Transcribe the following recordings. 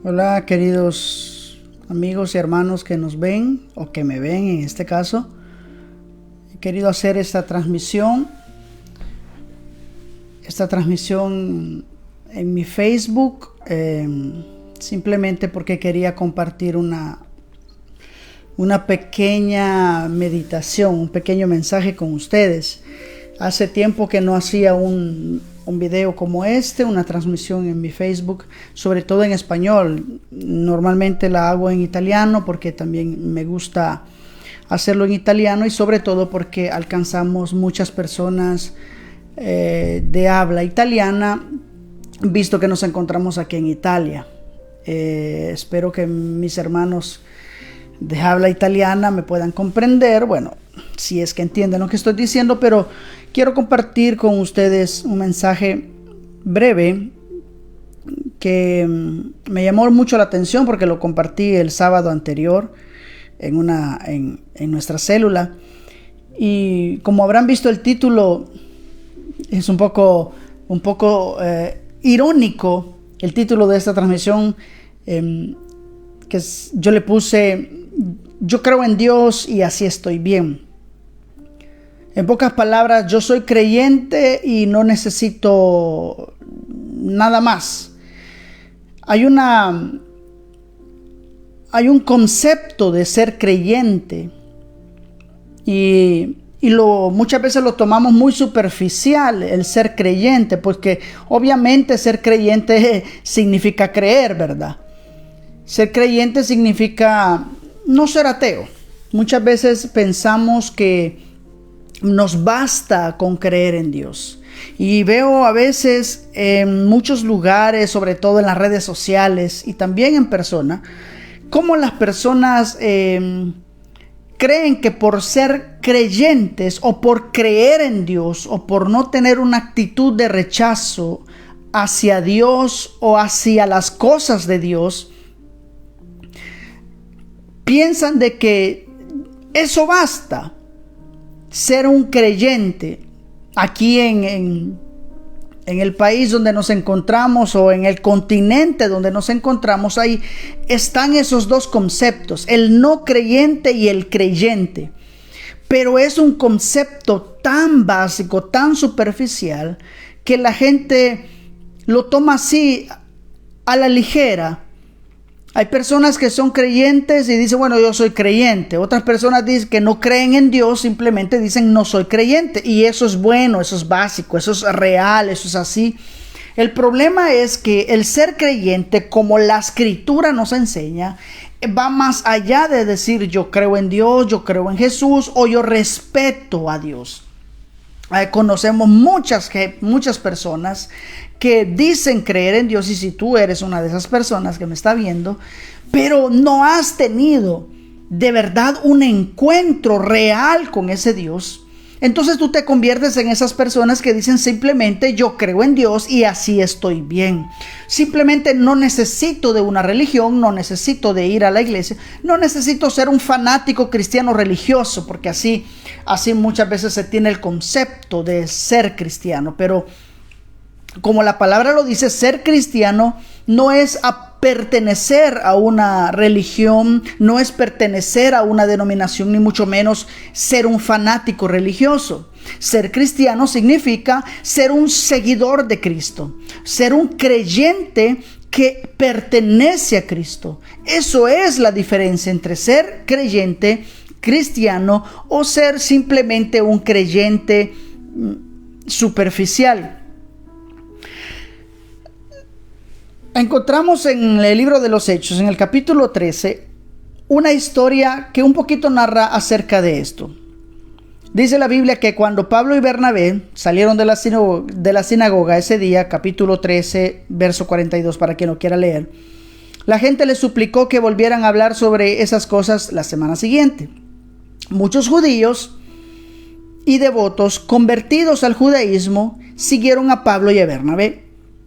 Hola, queridos amigos y hermanos que nos ven o que me ven en este caso. He querido hacer esta transmisión en mi Facebook, simplemente porque quería compartir una pequeña meditación, un pequeño mensaje con ustedes. Hace tiempo que no hacía un video como este, una transmisión en mi Facebook, sobre todo en español. Normalmente la hago en italiano porque también me gusta hacerlo en italiano, y sobre todo porque alcanzamos muchas personas de habla italiana, visto que nos encontramos aquí en Italia. Espero que mis hermanos de habla italiana me puedan comprender, bueno, si es que entienden lo que estoy diciendo, pero quiero compartir con ustedes un mensaje breve que me llamó mucho la atención porque lo compartí el sábado anterior en nuestra célula, y como habrán visto, el título es un poco irónico. El título de esta transmisión, yo le puse: yo creo en Dios y así estoy bien. En pocas palabras, yo soy creyente y no necesito nada más. Hay un concepto de ser creyente y muchas veces lo tomamos muy superficial, el ser creyente, porque obviamente ser creyente significa creer, ¿verdad? Ser creyente significa no ser ateo. Muchas veces pensamos que nos basta con creer en Dios. Y veo a veces en muchos lugares, sobre todo en las redes sociales y también en persona, cómo las personas creen que por ser creyentes o por creer en Dios o por no tener una actitud de rechazo hacia Dios o hacia las cosas de Dios, piensan de que eso basta. Ser un creyente. Aquí en el país donde nos encontramos, o en el continente donde nos encontramos, ahí están esos dos conceptos, el no creyente y el creyente. Pero es un concepto tan básico, tan superficial, que la gente lo toma así a la ligera. Hay personas que son creyentes y dicen, bueno, yo soy creyente. Otras personas dicen que no creen en Dios, simplemente dicen, no soy creyente. Y eso es bueno, eso es básico, eso es real, eso es así. El problema es que el ser creyente, como la Escritura nos enseña, va más allá de decir yo creo en Dios, yo creo en Jesús o yo respeto a Dios. Conocemos muchas personas que dicen creer en Dios, y si tú eres una de esas personas que me está viendo, pero no has tenido de verdad un encuentro real con ese Dios, entonces tú te conviertes en esas personas que dicen simplemente yo creo en Dios y así estoy bien. Simplemente no necesito de una religión, no necesito de ir a la iglesia, no necesito ser un fanático cristiano religioso, porque así muchas veces se tiene el concepto de ser cristiano. Pero como la palabra lo dice, ser cristiano no es pertenecer a una religión, no es pertenecer a una denominación, ni mucho menos ser un fanático religioso. Ser cristiano significa ser un seguidor de Cristo, ser un creyente que pertenece a Cristo. Eso es la diferencia entre ser creyente cristiano o ser simplemente un creyente superficial. Encontramos en el libro de los Hechos, en el capítulo 13, una historia que un poquito narra acerca de esto. Dice la Biblia que cuando Pablo y Bernabé salieron de la sinagoga ese día, capítulo 13, verso 42, para quien lo quiera leer, la gente les suplicó que volvieran a hablar sobre esas cosas la semana siguiente. Muchos judíos y devotos convertidos al judaísmo siguieron a Pablo y a Bernabé,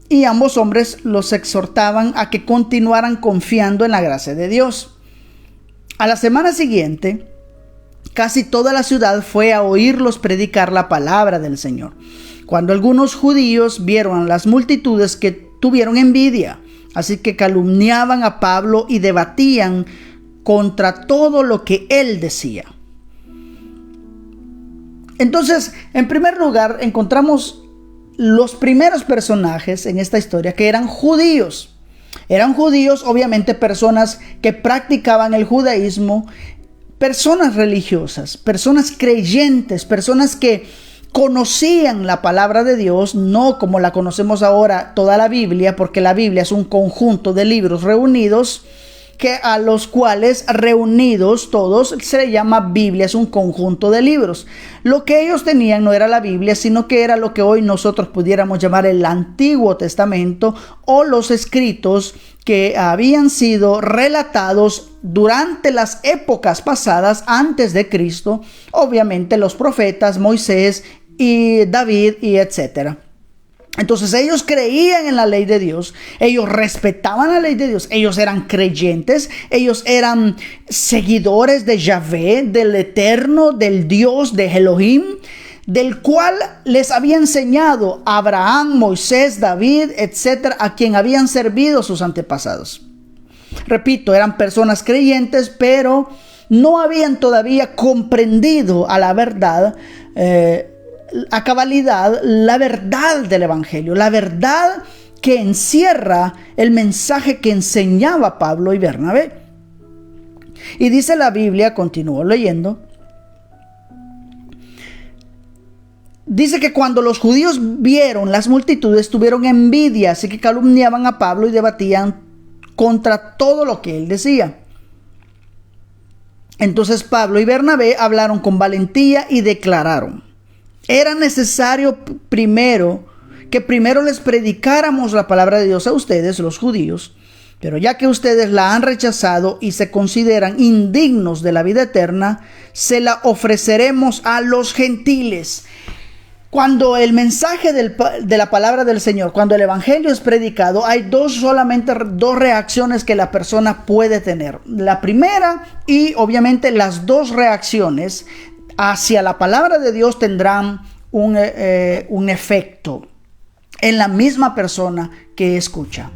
y ambos hombres los exhortaban a que continuaran confiando en la gracia de Dios. A la semana siguiente, casi toda la ciudad fue a oírlos predicar la palabra del Señor. Cuando algunos judíos vieron a las multitudes, que tuvieron envidia, Así que calumniaban a Pablo y debatían contra todo lo que él decía. Entonces, en primer lugar, encontramos los primeros personajes en esta historia que eran judíos. Eran judíos, obviamente personas que practicaban el judaísmo, personas religiosas, personas creyentes, personas que conocían la palabra de Dios, no como la conocemos ahora toda la Biblia, porque la Biblia es un conjunto de libros reunidos, que a los cuales reunidos todos se le llama Biblia, es un conjunto de libros. Lo que ellos tenían no era la Biblia, sino que era lo que hoy nosotros pudiéramos llamar el Antiguo Testamento, o los escritos que habían sido relatados durante las épocas pasadas antes de Cristo, obviamente los profetas, Moisés y David y etcétera. Entonces ellos creían en la ley de Dios, ellos respetaban la ley de Dios, ellos eran creyentes, ellos eran seguidores de Yahvé, del Eterno, del Dios de Elohim, del cual les había enseñado Abraham, Moisés, David, etcétera, a quien habían servido sus antepasados. Repito, eran personas creyentes, pero no habían todavía comprendido a la verdad, a cabalidad, la verdad del evangelio, la verdad que encierra el mensaje que enseñaba Pablo y Bernabé. Y dice la Biblia, continúo leyendo, dice que cuando los judíos vieron las multitudes, tuvieron envidia, así que calumniaban a Pablo y debatían contra todo lo que él decía. Entonces Pablo y Bernabé hablaron con valentía y declararon: era necesario que primero les predicáramos la palabra de Dios a ustedes, los judíos, pero ya que ustedes la han rechazado y se consideran indignos de la vida eterna, se la ofreceremos a los gentiles. Cuando el mensaje de la palabra del Señor, cuando el evangelio es predicado, hay solamente dos reacciones que la persona puede tener. La primera, y obviamente las dos reacciones hacia la palabra de Dios tendrán un efecto en la misma persona que escucha.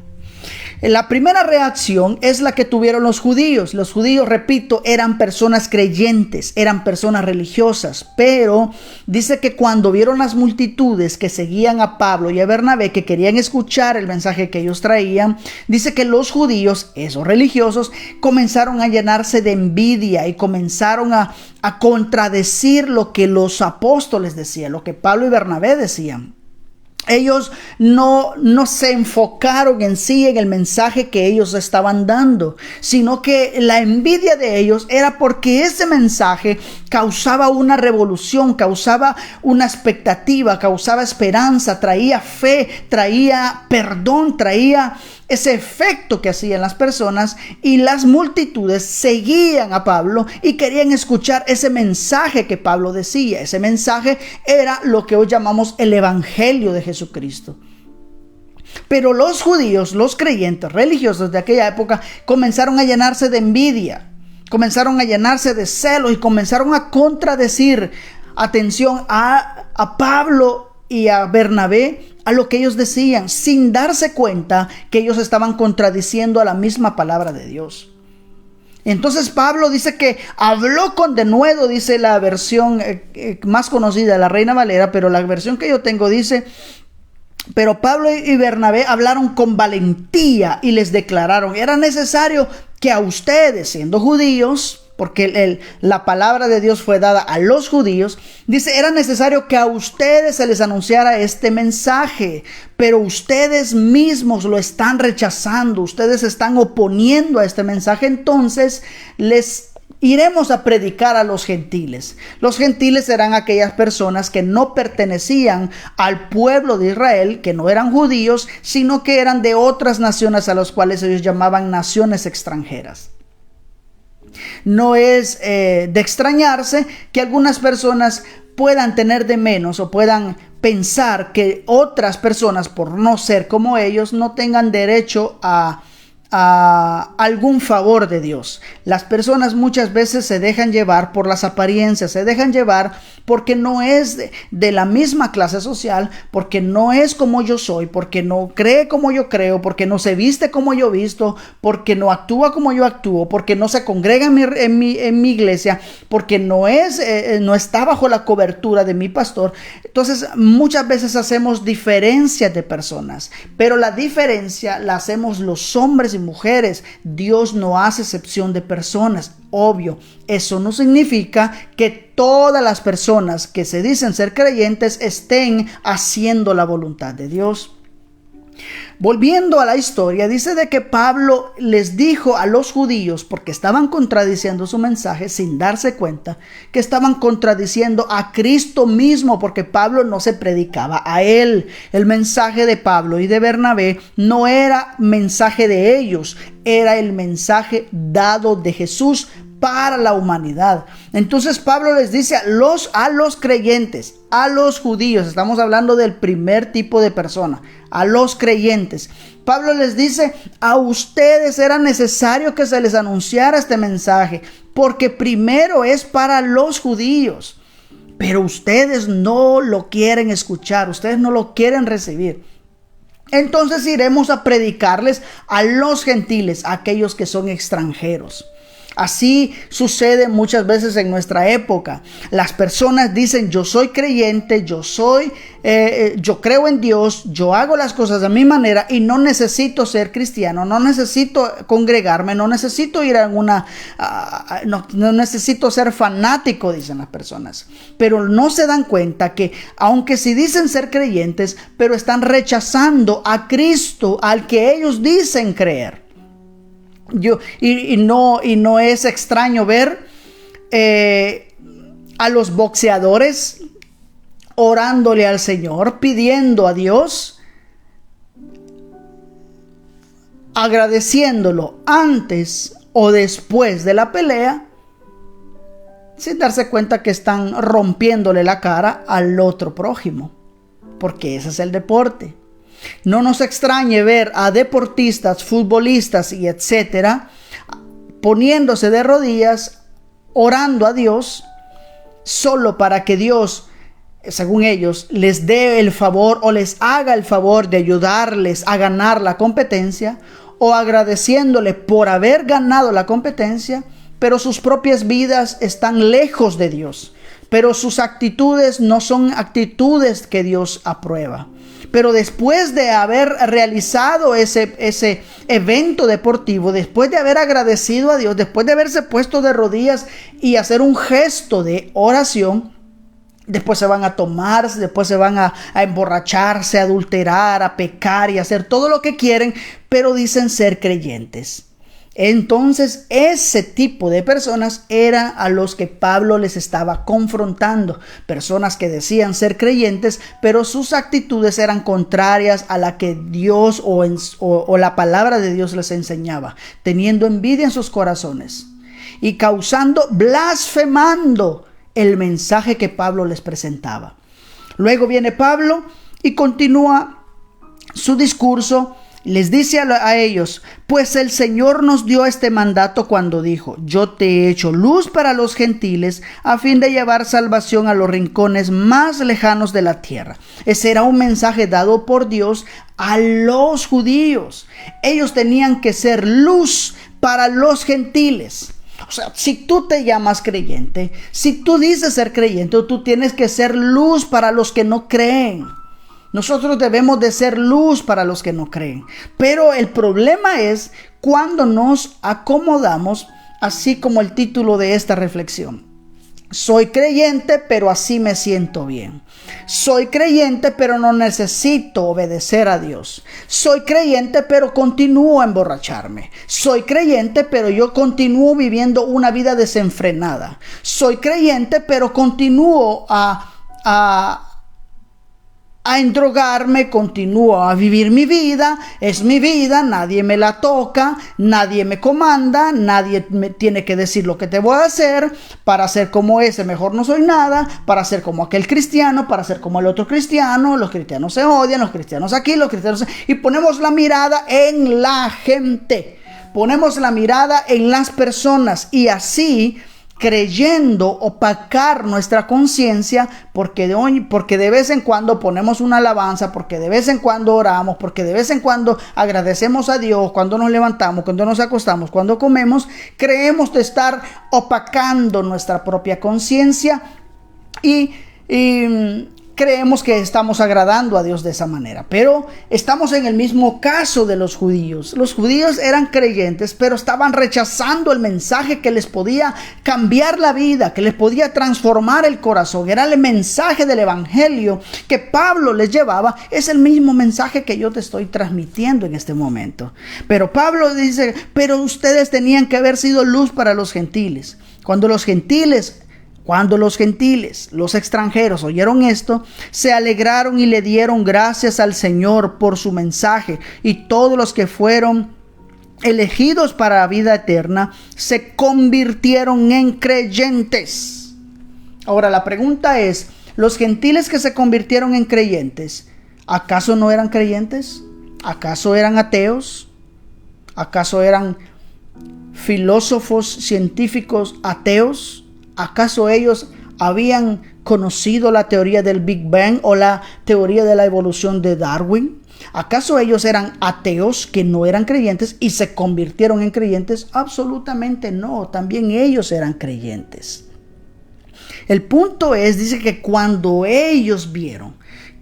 La primera reacción es la que tuvieron los judíos. Los judíos, repito, eran personas creyentes, eran personas religiosas, pero dice que cuando vieron las multitudes que seguían a Pablo y a Bernabé, que querían escuchar el mensaje que ellos traían, dice que los judíos, esos religiosos, comenzaron a llenarse de envidia y comenzaron a contradecir lo que los apóstoles decían, lo que Pablo y Bernabé decían. Ellos no se enfocaron en sí en el mensaje que ellos estaban dando, sino que la envidia de ellos era porque ese mensaje causaba una revolución, causaba una expectativa, causaba esperanza, traía fe, traía perdón, traía ese efecto que hacían las personas, y las multitudes seguían a Pablo y querían escuchar ese mensaje que Pablo decía. Ese mensaje era lo que hoy llamamos el evangelio de Jesucristo. Pero los judíos, los creyentes religiosos de aquella época, comenzaron a llenarse de envidia, comenzaron a llenarse de celos y comenzaron a contradecir, atención, a Pablo y a Bernabé, a lo que ellos decían, sin darse cuenta que ellos estaban contradiciendo a la misma palabra de Dios. Entonces Pablo dice que habló con denuedo, dice la versión más conocida, la Reina Valera, pero la versión que yo tengo dice: pero Pablo y Bernabé hablaron con valentía y les declararon: era necesario que a ustedes, siendo judíos, porque la palabra de Dios fue dada a los judíos, dice, era necesario que a ustedes se les anunciara este mensaje, pero ustedes mismos lo están rechazando, ustedes se están oponiendo a este mensaje, entonces les iremos a predicar a los gentiles. Los gentiles eran aquellas personas que no pertenecían al pueblo de Israel, que no eran judíos, sino que eran de otras naciones a las cuales ellos llamaban naciones extranjeras. No es de extrañarse que algunas personas puedan tener de menos o puedan pensar que otras personas, por no ser como ellos, no tengan derecho a algún favor de Dios. Las personas muchas veces se dejan llevar por las apariencias, se dejan llevar porque no es de la misma clase social, porque no es como yo soy, porque no cree como yo creo, porque no se viste como yo visto, porque no actúa como yo actúo, porque no se congrega en mi iglesia, porque no está bajo la cobertura de mi pastor. Entonces muchas veces hacemos diferencias de personas, pero la diferencia la hacemos los hombres y mujeres. Dios no hace excepción de personas. Obvio, eso no significa que todas las personas que se dicen ser creyentes estén haciendo la voluntad de Dios. Volviendo a la historia, dice de que Pablo les dijo a los judíos, porque estaban contradiciendo su mensaje sin darse cuenta, que estaban contradiciendo a Cristo mismo, porque Pablo no se predicaba a él. El mensaje de Pablo y de Bernabé no era mensaje de ellos, era el mensaje dado de Jesús para la humanidad. Entonces Pablo les dice a los creyentes, a los judíos, estamos hablando del primer tipo de persona, a los creyentes. Pablo les dice: a ustedes era necesario que se les anunciara este mensaje, porque primero es para los judíos, pero ustedes no lo quieren escuchar, ustedes no lo quieren recibir. Entonces iremos a predicarles a los gentiles, a aquellos que son extranjeros. Así sucede muchas veces en nuestra época. Las personas dicen: yo soy creyente, yo creo en Dios, yo hago las cosas de mi manera y no necesito ser cristiano, no necesito congregarme, no necesito ir a no necesito ser fanático, dicen las personas. Pero no se dan cuenta que aunque sí dicen ser creyentes, pero están rechazando a Cristo, al que ellos dicen creer. No es extraño ver a los boxeadores orándole al Señor, pidiendo a Dios, agradeciéndolo antes o después de la pelea, sin darse cuenta que están rompiéndole la cara al otro prójimo, porque ese es el deporte. No nos extrañe ver a deportistas, futbolistas y etcétera poniéndose de rodillas, orando a Dios, solo para que Dios, según ellos, les dé el favor o les haga el favor de ayudarles a ganar la competencia, o agradeciéndole por haber ganado la competencia, pero sus propias vidas están lejos de Dios, pero sus actitudes no son actitudes que Dios aprueba. Pero después de haber realizado ese evento deportivo, después de haber agradecido a Dios, después de haberse puesto de rodillas y hacer un gesto de oración, después se van a tomar, después se van a emborracharse, a adulterar, a pecar y a hacer todo lo que quieren, pero dicen ser creyentes. Entonces ese tipo de personas eran a los que Pablo les estaba confrontando. Personas que decían ser creyentes, pero sus actitudes eran contrarias a la que Dios o la palabra de Dios les enseñaba, teniendo envidia en sus corazones y blasfemando el mensaje que Pablo les presentaba. Luego viene Pablo y continúa su discurso. Les dice a ellos: pues el Señor nos dio este mandato cuando dijo: yo te he hecho luz para los gentiles, a fin de llevar salvación a los rincones más lejanos de la tierra. Ese era un mensaje dado por Dios a los judíos. Ellos tenían que ser luz para los gentiles. O sea, si tú te llamas creyente, si tú dices ser creyente, tú tienes que ser luz para los que no creen. Nosotros debemos de ser luz para los que no creen. Pero el problema es cuando nos acomodamos, así como el título de esta reflexión. Soy creyente, pero así me siento bien. Soy creyente, pero no necesito obedecer a Dios. Soy creyente, pero continúo a emborracharme. Soy creyente, pero yo continúo viviendo una vida desenfrenada. Soy creyente, pero continúo a endrogarme, continúo a vivir mi vida, es mi vida, nadie me la toca, nadie me comanda, nadie me tiene que decir lo que te voy a hacer. Para ser como ese mejor no soy nada, para ser como aquel cristiano, para ser como el otro cristiano, los cristianos se odian, los cristianos aquí, los cristianos... Y ponemos la mirada en la gente, ponemos la mirada en las personas y así creyendo opacar nuestra conciencia porque de vez en cuando ponemos una alabanza, porque de vez en cuando oramos, porque de vez en cuando agradecemos a Dios cuando nos levantamos, cuando nos acostamos, cuando comemos. Creemos de estar opacando nuestra propia conciencia y creemos que estamos agradando a Dios de esa manera. Pero estamos en el mismo caso de los judíos. Los judíos eran creyentes, pero estaban rechazando el mensaje que les podía cambiar la vida, que les podía transformar el corazón. Era el mensaje del evangelio que Pablo les llevaba. Es el mismo mensaje que yo te estoy transmitiendo en este momento. Pero Pablo dice, pero ustedes tenían que haber sido luz para los gentiles. Cuando los gentiles, los extranjeros, oyeron esto, se alegraron y le dieron gracias al Señor por su mensaje. Y todos los que fueron elegidos para la vida eterna se convirtieron en creyentes. Ahora la pregunta es, ¿los gentiles que se convirtieron en creyentes, acaso no eran creyentes? ¿Acaso eran ateos? ¿Acaso eran filósofos científicos ateos? ¿Acaso ellos habían conocido la teoría del Big Bang o la teoría de la evolución de Darwin? ¿Acaso ellos eran ateos que no eran creyentes y se convirtieron en creyentes? Absolutamente no, también ellos eran creyentes. El punto es, dice que cuando ellos vieron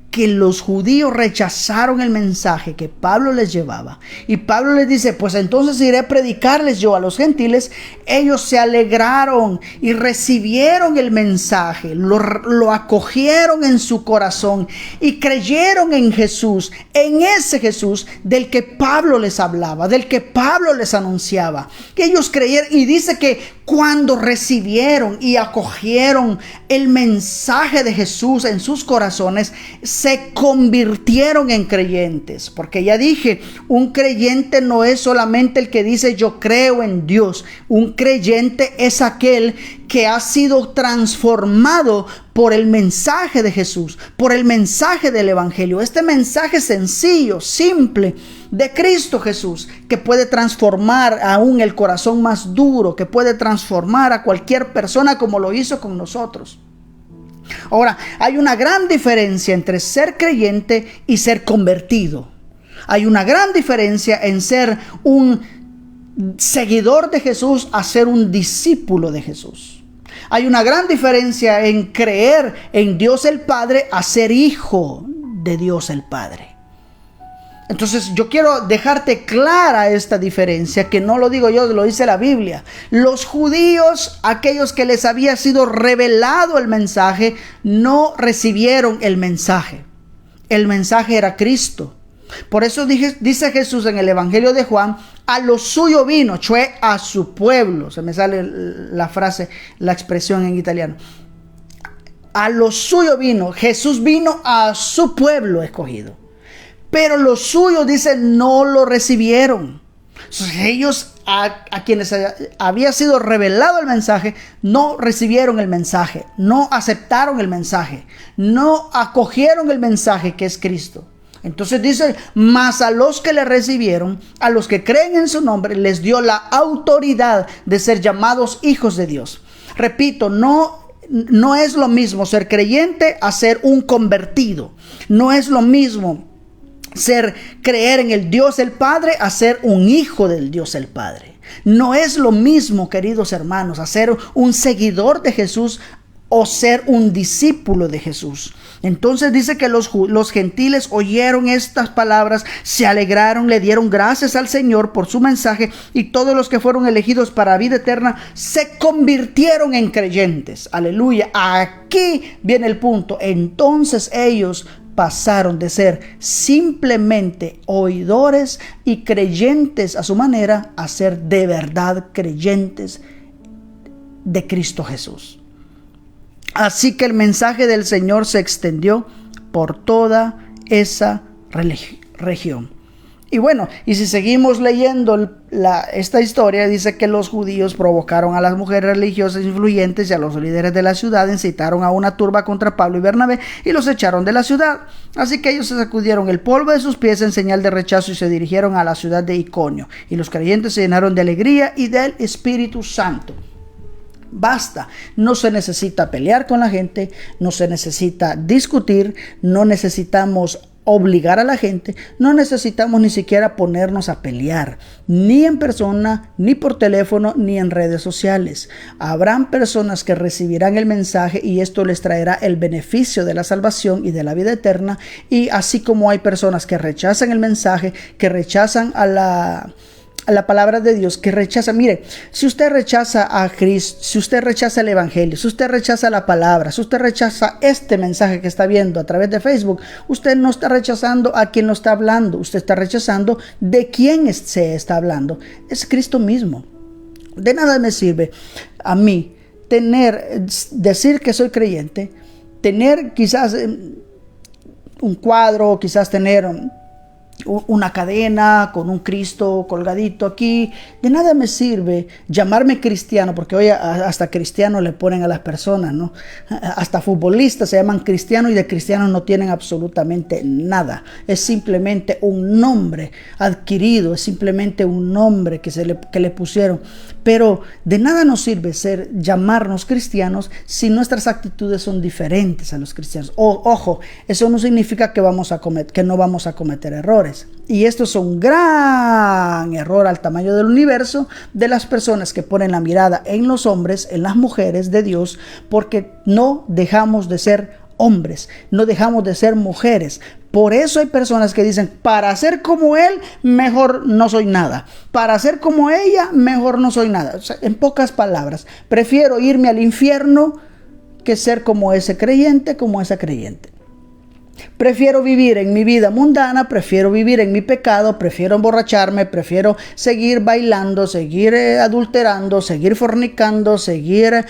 que los judíos rechazaron el mensaje que Pablo les llevaba, y Pablo les dice, pues entonces iré a predicarles yo a los gentiles, ellos se alegraron y recibieron el mensaje, lo acogieron en su corazón y creyeron en Jesús, en ese Jesús del que Pablo les hablaba, del que Pablo les anunciaba. Que ellos creyeron, y dice que cuando recibieron y acogieron el mensaje de Jesús en sus corazones, se convirtieron en creyentes. Porque ya dije, un creyente no es solamente el que dice yo creo en Dios. Un creyente es aquel que ha sido transformado por el mensaje de Jesús, por el mensaje del evangelio. Este mensaje sencillo, simple, de Cristo Jesús, que puede transformar aún el corazón más duro, que puede transformar a cualquier persona como lo hizo con nosotros. Ahora, hay una gran diferencia entre ser creyente y ser convertido. Hay una gran diferencia en ser un seguidor de Jesús a ser un discípulo de Jesús. Hay una gran diferencia en creer en Dios el Padre a ser hijo de Dios el Padre. Entonces yo quiero dejarte clara esta diferencia, que no lo digo yo, lo dice la Biblia. Los judíos, aquellos que les había sido revelado el mensaje, no recibieron el mensaje. El mensaje era Cristo. Por eso dice Jesús en el Evangelio de Juan, a lo suyo vino, cioè a su pueblo. Se me sale la frase, la expresión en italiano. A lo suyo vino, Jesús vino a su pueblo escogido. Pero los suyos, dice, no lo recibieron. Entonces, ellos a quienes había sido revelado el mensaje, no recibieron el mensaje, no aceptaron el mensaje, no acogieron el mensaje que es Cristo. Entonces dice, mas a los que le recibieron, a los que creen en su nombre, les dio la autoridad de ser llamados hijos de Dios. Repito, no es lo mismo ser creyente a ser un convertido. No es lo mismo creer en el Dios el Padre a ser un hijo del Dios el Padre. No es lo mismo, queridos hermanos, a ser un seguidor de Jesús o ser un discípulo de Jesús. Entonces dice que los gentiles oyeron estas palabras, se alegraron, le dieron gracias al Señor por su mensaje, y todos los que fueron elegidos para vida eterna se convirtieron en creyentes. Aleluya. Aquí viene el punto. Entonces ellos pasaron de ser simplemente oidores y creyentes a su manera a ser de verdad creyentes de Cristo Jesús. Así que el mensaje del Señor se extendió por toda esa región. Y bueno, y si seguimos leyendo esta historia, dice que los judíos provocaron a las mujeres religiosas influyentes y a los líderes de la ciudad, incitaron a una turba contra Pablo y Bernabé y los echaron de la ciudad. Así que ellos se sacudieron el polvo de sus pies en señal de rechazo y se dirigieron a la ciudad de Iconio. Y los creyentes se llenaron de alegría y del Espíritu Santo. Basta, no se necesita pelear con la gente, no se necesita discutir, no necesitamos obligar a la gente, no necesitamos ni siquiera ponernos a pelear, ni en persona, ni por teléfono, ni en redes sociales. Habrán personas que recibirán el mensaje y esto les traerá el beneficio de la salvación y de la vida eterna, y así como hay personas que rechazan el mensaje, que rechazan a la palabra de Dios, que rechaza. Mire, si usted rechaza a Cristo, si usted rechaza el evangelio, si usted rechaza la palabra, si usted rechaza este mensaje que está viendo a través de Facebook, usted no está rechazando a quien lo está hablando, usted está rechazando de quién se está hablando. Es Cristo mismo. De nada me sirve a mí decir que soy creyente, tener quizás un cuadro, quizás tener una cadena con un Cristo colgadito aquí. De nada me sirve llamarme cristiano, porque hoy hasta cristiano le ponen a las personas, ¿no? Hasta futbolistas se llaman cristianos y de cristianos no tienen absolutamente nada. Es simplemente un nombre adquirido, es simplemente un nombre que le pusieron. Pero de nada nos sirve llamarnos cristianos si nuestras actitudes son diferentes a los cristianos. Ojo, eso no significa que no vamos a cometer errores. Y esto es un gran error al tamaño del universo de las personas que ponen la mirada en los hombres, en las mujeres de Dios, porque no dejamos de ser hombres, no dejamos de ser mujeres. Por eso hay personas que dicen, para ser como él, mejor no soy nada. Para ser como ella, mejor no soy nada. O sea, en pocas palabras, prefiero irme al infierno que ser como ese creyente, como esa creyente. Prefiero vivir en mi vida mundana, prefiero vivir en mi pecado, prefiero emborracharme, prefiero seguir bailando, seguir adulterando, seguir fornicando, seguir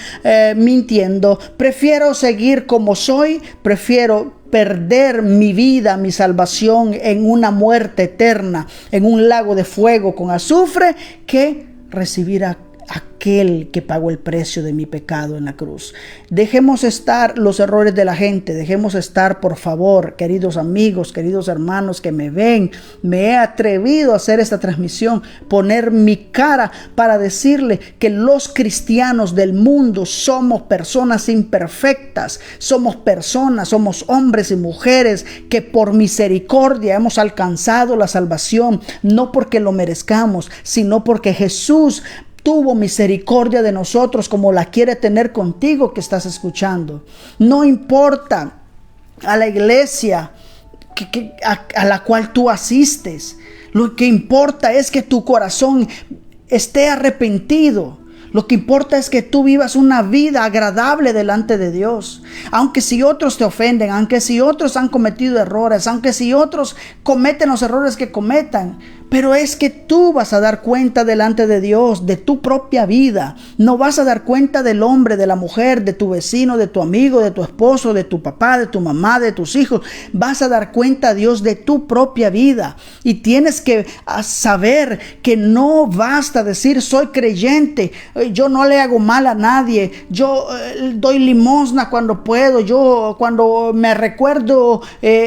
mintiendo. Prefiero seguir como soy, prefiero perder mi vida, mi salvación en una muerte eterna, en un lago de fuego con azufre, que recibir a aquel que pagó el precio de mi pecado en la cruz. Dejemos estar los errores de la gente, dejemos estar, por favor, queridos amigos, queridos hermanos que me ven. Me he atrevido a hacer esta transmisión, poner mi cara para decirle que los cristianos del mundo somos personas imperfectas, somos hombres y mujeres que por misericordia hemos alcanzado la salvación, no porque lo merezcamos, sino porque Jesús tuvo misericordia de nosotros, como la quiere tener contigo que estás escuchando. No importa a la iglesia a la cual tú asistes. Lo que importa es que tu corazón esté arrepentido. Lo que importa es que tú vivas una vida agradable delante de Dios. Aunque si otros te ofenden, aunque si otros han cometido errores, aunque si otros cometen los errores que cometan, pero es que tú vas a dar cuenta delante de Dios de tu propia vida. No vas a dar cuenta del hombre, de la mujer, de tu vecino, de tu amigo, de tu esposo, de tu papá, de tu mamá, de tus hijos. Vas a dar cuenta a Dios de tu propia vida. Y tienes que saber que no basta decir soy creyente, yo no le hago mal a nadie, yo doy limosna cuando puedo, yo cuando me recuerdo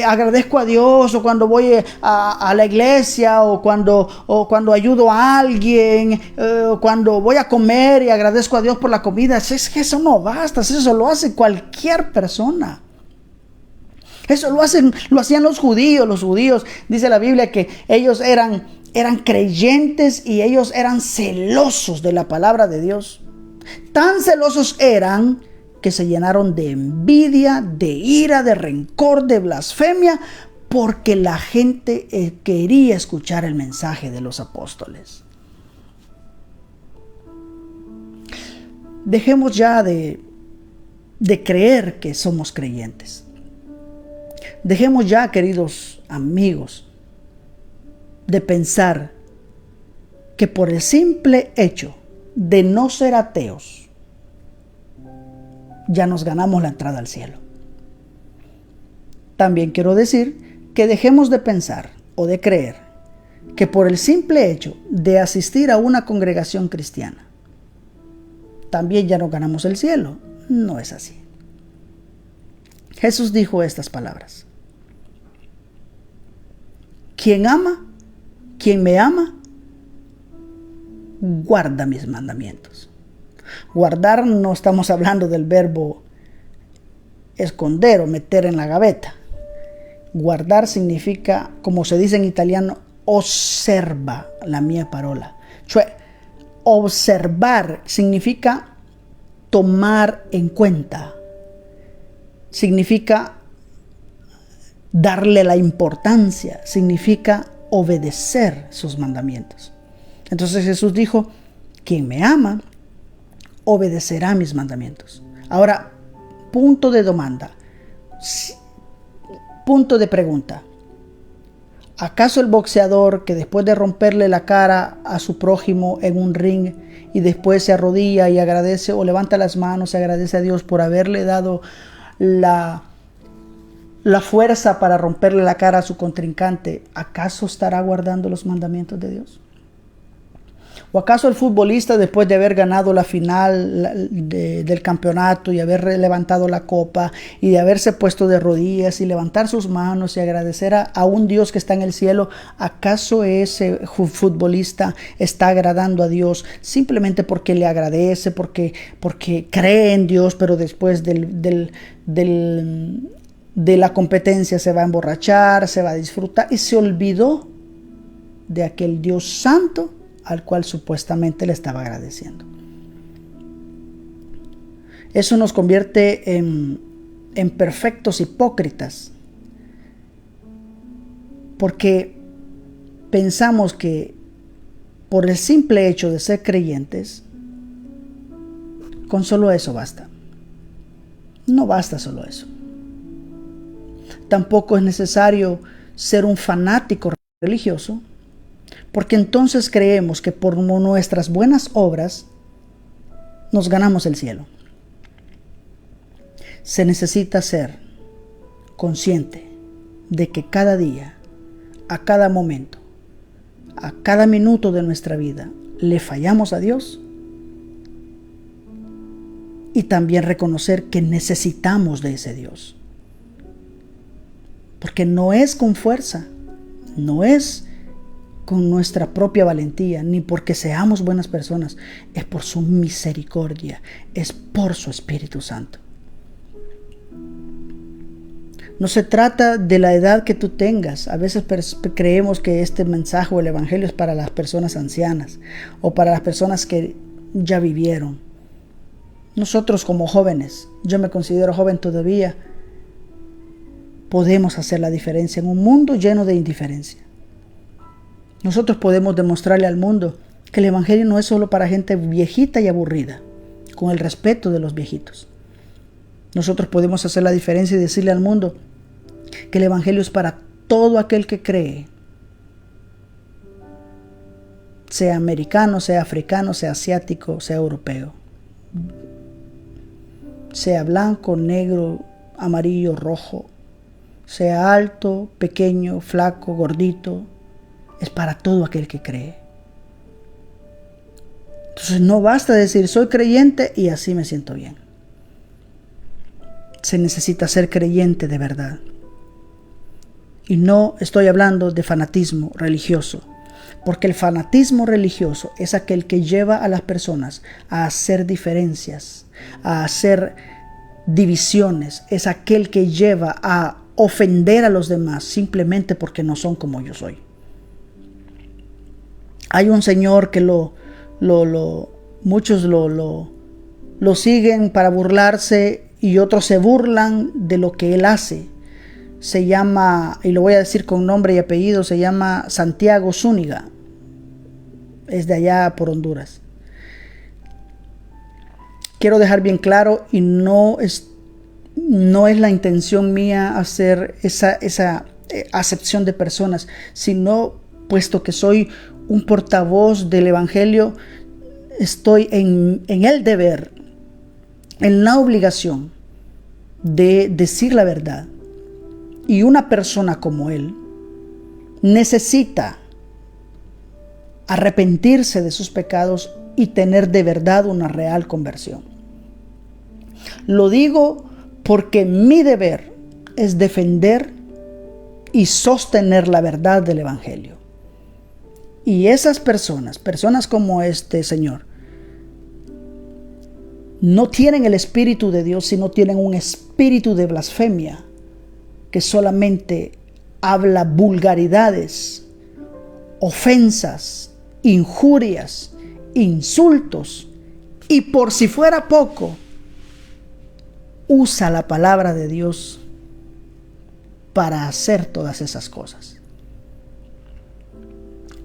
agradezco a Dios, o cuando voy a la iglesia, o cuando ayudo a alguien, cuando voy a comer y agradezco a Dios por la comida. Es que eso no basta, eso lo hace cualquier persona. Eso lo hacían los judíos. Los judíos, dice la Biblia, que ellos eran creyentes y ellos eran celosos de la palabra de Dios. Tan celosos eran que se llenaron de envidia, de ira, de rencor, de blasfemia, porque la gente quería escuchar el mensaje de los apóstoles. Dejemos ya de creer que somos creyentes. Dejemos ya, queridos amigos, de pensar que por el simple hecho de no ser ateos, ya nos ganamos la entrada al cielo. También quiero decir que dejemos de pensar o de creer que por el simple hecho de asistir a una congregación cristiana, también ya no ganamos el cielo. No es así. Jesús dijo estas palabras: quien me ama, guarda mis mandamientos. Guardar no estamos hablando del verbo esconder o meter en la gaveta. Guardar significa, como se dice en italiano, osserva la mia parola. Cioè, observar significa tomar en cuenta. Significa darle la importancia. Significa obedecer sus mandamientos. Entonces Jesús dijo, quien me ama, obedecerá mis mandamientos. Ahora, punto de demanda. Punto de pregunta. ¿Acaso el boxeador que después de romperle la cara a su prójimo en un ring y después se arrodilla y agradece o levanta las manos y agradece a Dios por haberle dado la fuerza para romperle la cara a su contrincante, ¿acaso estará guardando los mandamientos de Dios? ¿O acaso el futbolista, después de haber ganado la final del campeonato y haber levantado la copa y de haberse puesto de rodillas y levantar sus manos y agradecer a un Dios que está en el cielo, ¿acaso ese futbolista está agradando a Dios simplemente porque le agradece, porque cree en Dios, pero después de la competencia se va a emborrachar, se va a disfrutar y se olvidó de aquel Dios santo al cual supuestamente le estaba agradeciendo? Eso nos convierte en perfectos hipócritas, porque pensamos que por el simple hecho de ser creyentes, con solo eso basta. No basta solo eso. Tampoco es necesario ser un fanático religioso, porque entonces creemos que por nuestras buenas obras nos ganamos el cielo. Se necesita ser consciente de que cada día, a cada momento, a cada minuto de nuestra vida, le fallamos a Dios, y también reconocer que necesitamos de ese Dios. Porque no es con fuerza, no es con nuestra propia valentía, ni porque seamos buenas personas, es por su misericordia, es por su Espíritu Santo. No se trata de la edad que tú tengas. A veces creemos que este mensaje o el evangelio es para las personas ancianas o para las personas que ya vivieron. Nosotros como jóvenes, yo me considero joven todavía, podemos hacer la diferencia en un mundo lleno de indiferencia. Nosotros podemos demostrarle al mundo que el evangelio no es solo para gente viejita y aburrida, con el respeto de los viejitos. Nosotros podemos hacer la diferencia y decirle al mundo que el evangelio es para todo aquel que cree, sea americano, sea africano, sea asiático, sea europeo, sea blanco, negro, amarillo, rojo, sea alto, pequeño, flaco, gordito, es para todo aquel que cree. Entonces no basta decir soy creyente y así me siento bien. Se necesita ser creyente de verdad. Y no estoy hablando de fanatismo religioso, porque el fanatismo religioso es aquel que lleva a las personas a hacer diferencias, a hacer divisiones, es aquel que lleva a ofender a los demás simplemente porque no son como yo soy. Hay un señor que muchos lo siguen para burlarse y otros se burlan de lo que él hace. Se llama, y lo voy a decir con nombre y apellido, se llama Santiago Zúñiga. Es de allá por Honduras. Quiero dejar bien claro, y no es la intención mía hacer esa acepción de personas, sino puesto que soy un portavoz del evangelio, estoy en el deber, en la obligación de decir la verdad. Y una persona como él necesita arrepentirse de sus pecados y tener de verdad una real conversión. Lo digo porque mi deber es defender y sostener la verdad del evangelio. Y esas personas como este señor, no tienen el Espíritu de Dios, sino tienen un espíritu de blasfemia, que solamente habla vulgaridades, ofensas, injurias, insultos, y por si fuera poco, usa la palabra de Dios para hacer todas esas cosas.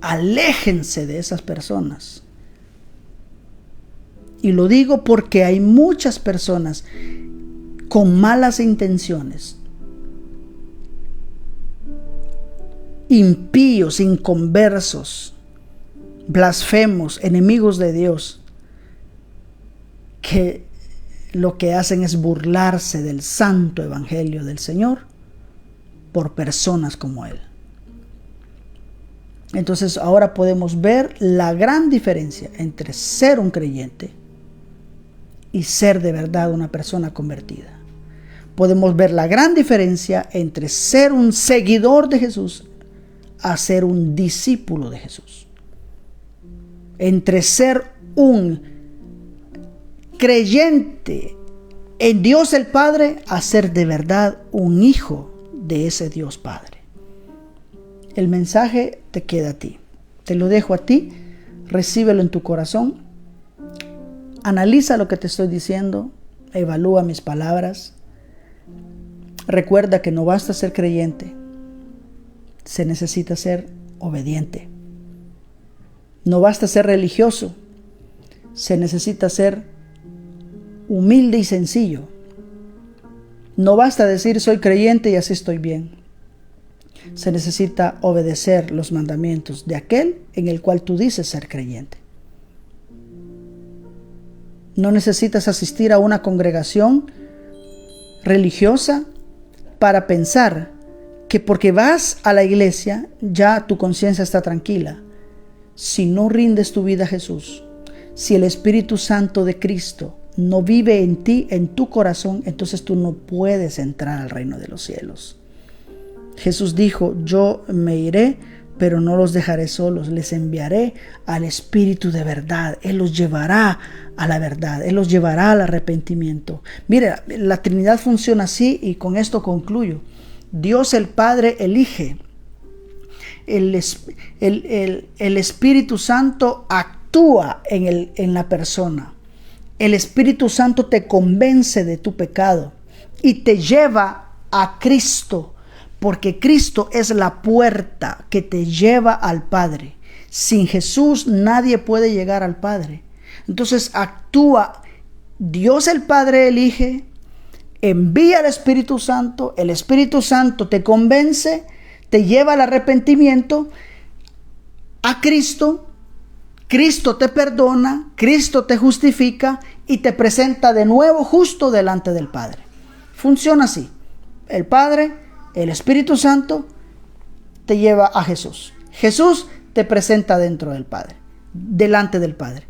Aléjense de esas personas. Y lo digo porque hay muchas personas con malas intenciones, impíos, inconversos, blasfemos, enemigos de Dios, que lo que hacen es burlarse del santo evangelio del Señor por personas como Él. Entonces ahora podemos ver la gran diferencia entre ser un creyente y ser de verdad una persona convertida. Podemos ver la gran diferencia entre ser un seguidor de Jesús a ser un discípulo de Jesús. Entre ser un creyente en Dios el Padre a ser de verdad un hijo de ese Dios Padre. El mensaje te queda a ti. Te lo dejo a ti. Recíbelo en tu corazón. Analiza lo que te estoy diciendo. Evalúa mis palabras. Recuerda que no basta ser creyente. Se necesita ser obediente. No basta ser religioso. Se necesita ser humilde y sencillo. No basta decir soy creyente y así estoy bien. Se necesita obedecer los mandamientos de aquel en el cual tú dices ser creyente. No necesitas asistir a una congregación religiosa para pensar que porque vas a la iglesia ya tu conciencia está tranquila. Si no rindes tu vida a Jesús, si el Espíritu Santo de Cristo no vive en ti, en tu corazón, entonces tú no puedes entrar al reino de los cielos. Jesús dijo, yo me iré, pero no los dejaré solos, les enviaré al Espíritu de verdad. Él los llevará a la verdad, Él los llevará al arrepentimiento. Mira, la Trinidad funciona así y con esto concluyo. Dios el Padre elige, el Espíritu Santo actúa en la persona. El Espíritu Santo te convence de tu pecado y te lleva a Cristo. Porque Cristo es la puerta que te lleva al Padre. Sin Jesús nadie puede llegar al Padre. Entonces actúa, Dios el Padre elige, envía al Espíritu Santo, el Espíritu Santo te convence, te lleva al arrepentimiento, a Cristo, Cristo te perdona, Cristo te justifica y te presenta de nuevo justo delante del Padre. Funciona así. El Padre, el Espíritu Santo te lleva a Jesús. Jesús te presenta dentro del Padre, delante del Padre.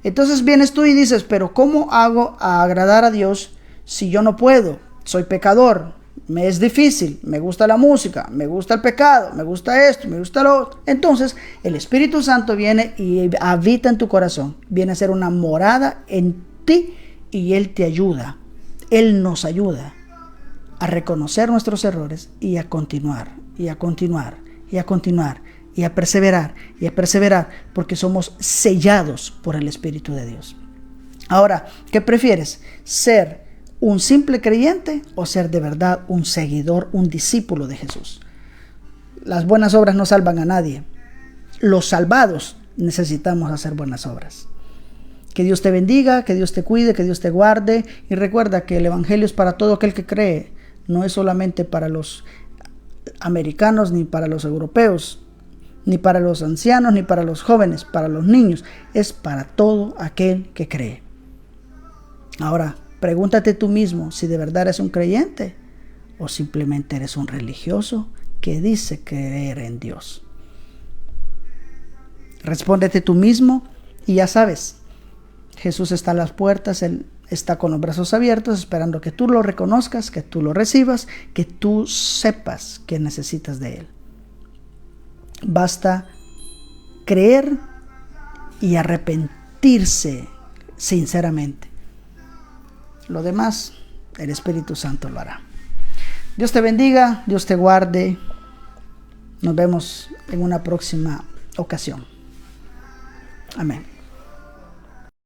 Entonces vienes tú y dices, pero ¿cómo hago a agradar a Dios si yo no puedo? Soy pecador, me es difícil, me gusta la música, me gusta el pecado, me gusta esto, me gusta lo otro. Entonces el Espíritu Santo viene y habita en tu corazón, viene a ser una morada en ti y Él te ayuda. Él nos ayuda a reconocer nuestros errores y a continuar, y a continuar, y a continuar, y a perseverar, porque somos sellados por el Espíritu de Dios. Ahora, ¿qué prefieres? ¿Ser un simple creyente o ser de verdad un seguidor, un discípulo de Jesús? Las buenas obras no salvan a nadie. Los salvados necesitamos hacer buenas obras. Que Dios te bendiga, que Dios te cuide, que Dios te guarde, y recuerda que el Evangelio es para todo aquel que cree. No es solamente para los americanos, ni para los europeos, ni para los ancianos, ni para los jóvenes, para los niños. Es para todo aquel que cree. Ahora, pregúntate tú mismo si de verdad eres un creyente o simplemente eres un religioso que dice creer en Dios. Respóndete tú mismo y ya sabes, Jesús está a las puertas, Él está con los brazos abiertos esperando que tú lo reconozcas, que tú lo recibas, que tú sepas que necesitas de Él. Basta creer y arrepentirse sinceramente. Lo demás, el Espíritu Santo lo hará. Dios te bendiga, Dios te guarde. Nos vemos en una próxima ocasión. Amén.